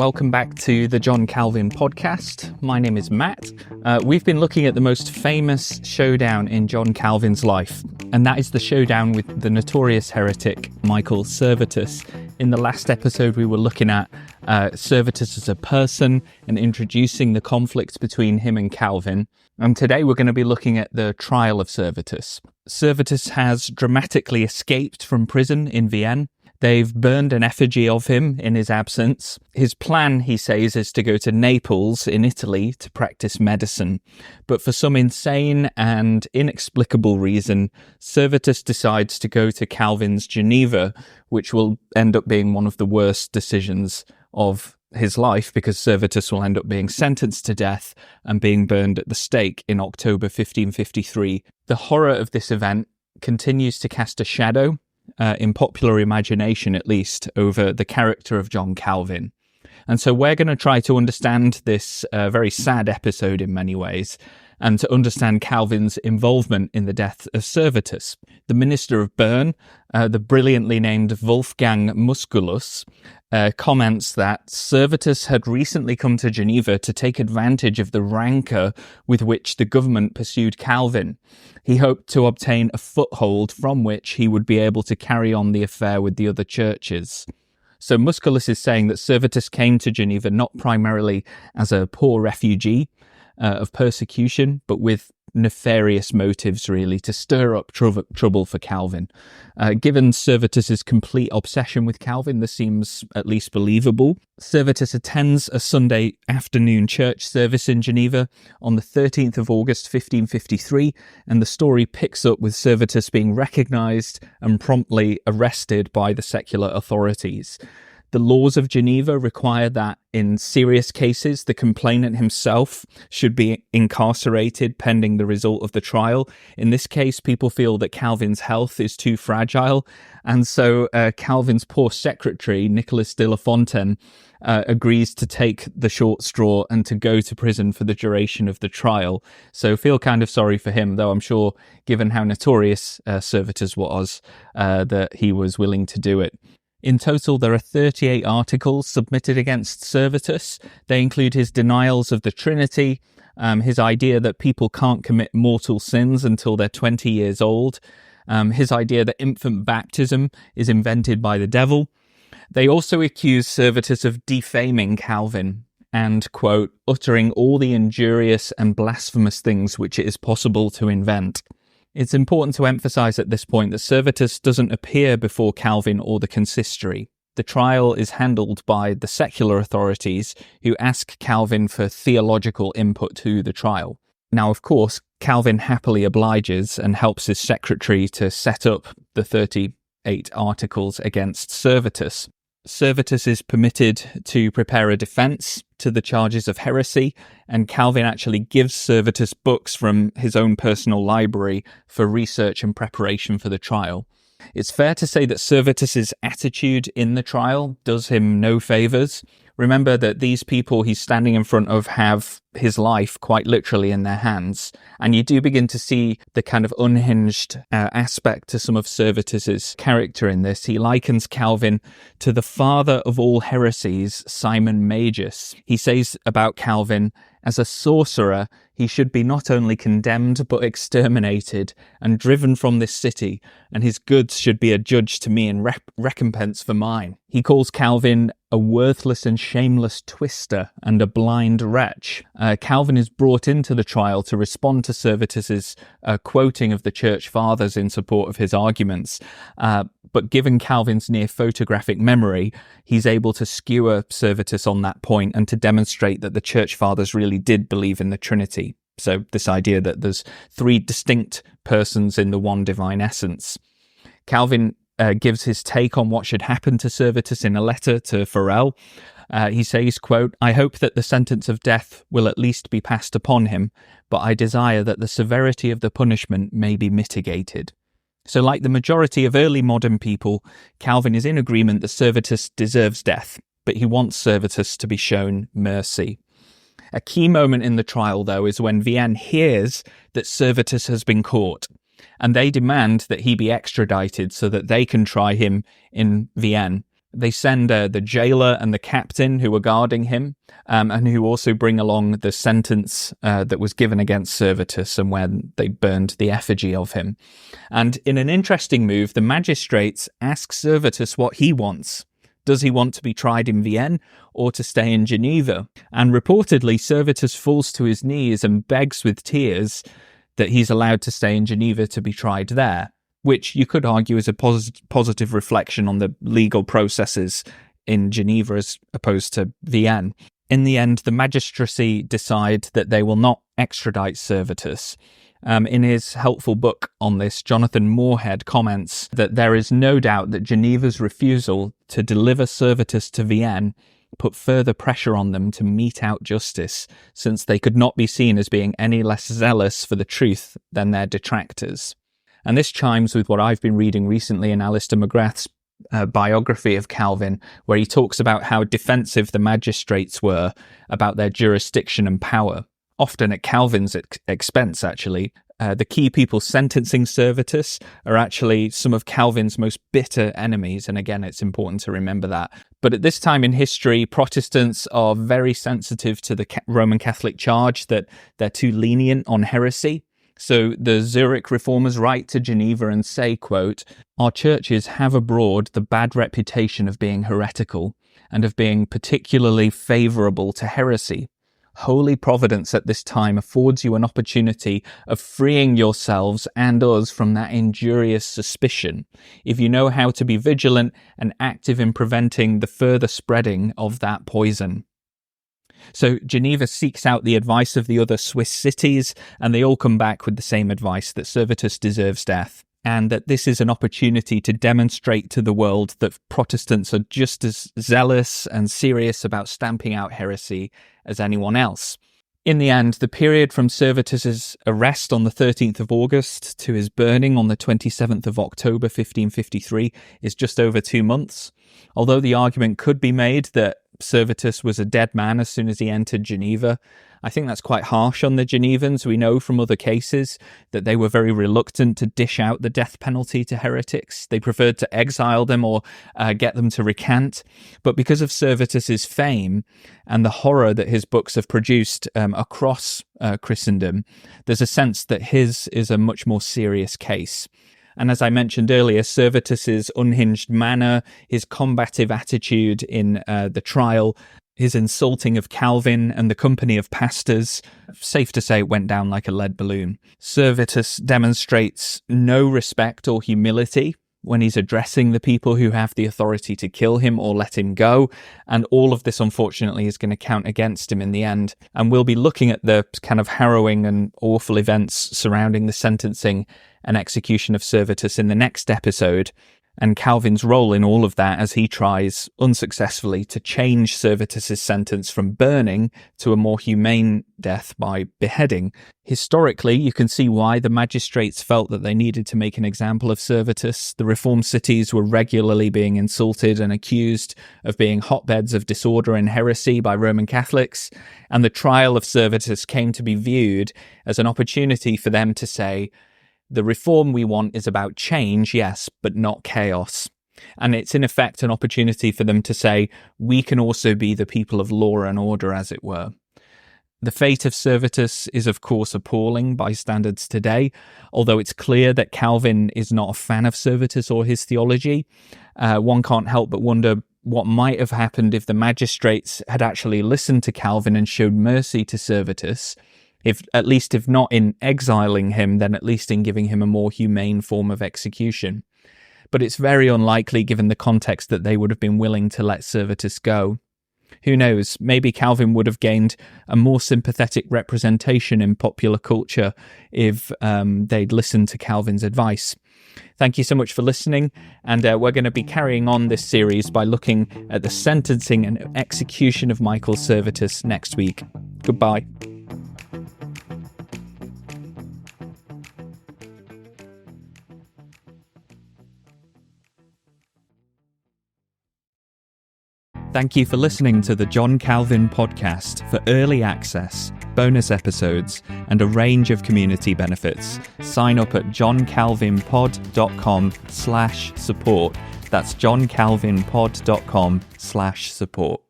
Welcome back to the John Calvin podcast. My name is Matt. We've been looking at the most famous showdown in John Calvin's life, and that is the showdown with the notorious heretic Michael Servetus. In the last episode, we were looking at Servetus as a person and introducing the conflict between him and Calvin. And today we're going to be looking at the trial of Servetus. Servetus has dramatically escaped from prison in Vienna. They've burned an effigy of him in his absence. His plan, he says, is to go to Naples in Italy to practice medicine. But for some insane and inexplicable reason, Servetus decides to go to Calvin's Geneva, which will end up being one of the worst decisions of his life, because Servetus will end up being sentenced to death and being burned at the stake in October 1553. The horror of this event continues to cast a shadow, in popular imagination at least, over the character of John Calvin. And so we're going to try to understand this very sad episode in many ways, and to understand Calvin's involvement in the death of Servetus. The minister of Bern, the brilliantly named Wolfgang Musculus, comments that Servetus had recently come to Geneva to take advantage of the rancour with which the government pursued Calvin. He hoped to obtain a foothold from which he would be able to carry on the affair with the other churches. So Musculus is saying that Servetus came to Geneva not primarily as a poor refugee of persecution, but with nefarious motives, really, to stir up trouble for Calvin. Given Servetus's complete obsession with Calvin, this seems at least believable. Servetus attends a Sunday afternoon church service in Geneva on the 13th of August 1553, and the story picks up with Servetus being recognised and promptly arrested by the secular authorities. The laws of Geneva require that in serious cases, the complainant himself should be incarcerated pending the result of the trial. In this case, people feel that Calvin's health is too fragile, and so Calvin's poor secretary, Nicholas de la Fontaine, agrees to take the short straw and to go to prison for the duration of the trial. So feel kind of sorry for him, though I'm sure, given how notorious Servetus was, that he was willing to do it. In total, there are 38 articles submitted against Servetus. They include his denials of the Trinity, his idea that people can't commit mortal sins until they're 20 years old, his idea that infant baptism is invented by the devil. They also accuse Servetus of defaming Calvin and, quote, uttering all the injurious and blasphemous things which it is possible to invent. It's important to emphasize at this point that Servetus doesn't appear before Calvin or the consistory. The trial is handled by the secular authorities, who ask Calvin for theological input to the trial. Now, of course, Calvin happily obliges and helps his secretary to set up the 38 articles against Servetus. Servetus is permitted to prepare a defense to the charges of heresy, and Calvin actually gives Servetus books from his own personal library for research and preparation for the trial. It's fair to say that Servetus's attitude in the trial does him no favours. Remember that these people he's standing in front of have his life quite literally in their hands, and you do begin to see the kind of unhinged aspect to some of Servetus's character in this. He likens Calvin to the father of all heresies, Simon Magus. He says about Calvin, as a sorcerer, he should be not only condemned but exterminated and driven from this city, and his goods should be adjudged to me in recompense for mine. He calls Calvin a worthless and shameless twister and a blind wretch. Calvin is brought into the trial to respond to Servetus's quoting of the church fathers in support of his arguments. But given Calvin's near photographic memory, he's able to skewer Servetus on that point and to demonstrate that the church fathers really did believe in the Trinity. So this idea that there's three distinct persons in the one divine essence. Calvin gives his take on what should happen to Servetus in a letter to Farel. He says, quote, I hope that the sentence of death will at least be passed upon him, but I desire that the severity of the punishment may be mitigated. So like the majority of early modern people, Calvin is in agreement that Servetus deserves death, but he wants Servetus to be shown mercy. A key moment in the trial, though, is when Vienna hears that Servetus has been caught, and they demand that he be extradited so that they can try him in Vienna. They send the jailer and the captain who were guarding him, and who also bring along the sentence that was given against Servetus and when they burned the effigy of him. And in an interesting move, the magistrates ask Servetus what he wants. Does he want to be tried in Vienna or to stay in Geneva? And reportedly, Servetus falls to his knees and begs with tears that he's allowed to stay in Geneva to be tried there, which you could argue is a positive reflection on the legal processes in Geneva as opposed to Vienna. In the end, the magistracy decide that they will not extradite Servetus. In his helpful book on this, Jonathan Moorhead comments that there is no doubt that Geneva's refusal to deliver Servetus to Vienna put further pressure on them to mete out justice, since they could not be seen as being any less zealous for the truth than their detractors. And this chimes with what I've been reading recently in Alistair McGrath's biography of Calvin, where he talks about how defensive the magistrates were about their jurisdiction and power, often at Calvin's expense, actually. The key people sentencing Servetus are actually some of Calvin's most bitter enemies, and again, it's important to remember that. But at this time in history, Protestants are very sensitive to the Roman Catholic charge that they're too lenient on heresy. So the Zurich reformers write to Geneva and say, quote, "Our churches have abroad the bad reputation of being heretical and of being particularly favourable to heresy. Holy Providence at this time affords you an opportunity of freeing yourselves and us from that injurious suspicion, if you know how to be vigilant and active in preventing the further spreading of that poison." So Geneva seeks out the advice of the other Swiss cities, and they all come back with the same advice, that Servetus deserves death, and that this is an opportunity to demonstrate to the world that Protestants are just as zealous and serious about stamping out heresy as anyone else. In the end, the period from Servetus's arrest on the 13th of August to his burning on the 27th of October 1553 is just over 2 months. Although the argument could be made that Servetus was a dead man as soon as he entered Geneva, I think that's quite harsh on the Genevans. We know from other cases that they were very reluctant to dish out the death penalty to heretics. They preferred to exile them or get them to recant. But because of Servetus's fame and the horror that his books have produced across Christendom, there's a sense that his is a much more serious case. And as I mentioned earlier, Servetus's unhinged manner, his combative attitude in the trial, his insulting of Calvin and the company of pastors, safe to say, went down like a lead balloon. Servetus demonstrates no respect or humility when he's addressing the people who have the authority to kill him or let him go. And all of this, unfortunately, is going to count against him in the end. And we'll be looking at the kind of harrowing and awful events surrounding the sentencing and execution of Servetus in the next episode, and Calvin's role in all of that as he tries, unsuccessfully, to change Servetus's sentence from burning to a more humane death by beheading. Historically, you can see why the magistrates felt that they needed to make an example of Servetus. The reformed cities were regularly being insulted and accused of being hotbeds of disorder and heresy by Roman Catholics, and the trial of Servetus came to be viewed as an opportunity for them to say, the reform we want is about change, yes, but not chaos. And it's in effect an opportunity for them to say, we can also be the people of law and order, as it were. The fate of Servetus is, of course, appalling by standards today, although it's clear that Calvin is not a fan of Servetus or his theology. One can't help but wonder what might have happened if the magistrates had actually listened to Calvin and showed mercy to Servetus, if not in exiling him, then at least in giving him a more humane form of execution. But it's very unlikely given the context that they would have been willing to let Servetus go. Who knows, maybe Calvin would have gained a more sympathetic representation in popular culture if they'd listened to Calvin's advice. Thank you so much for listening, and we're going to be carrying on this series by looking at the sentencing and execution of Michael Servetus next week. Goodbye. Thank you for listening to the John Calvin podcast. For early access, bonus episodes, and a range of community benefits, sign up at johncalvinpod.com/support That's johncalvinpod.com/support.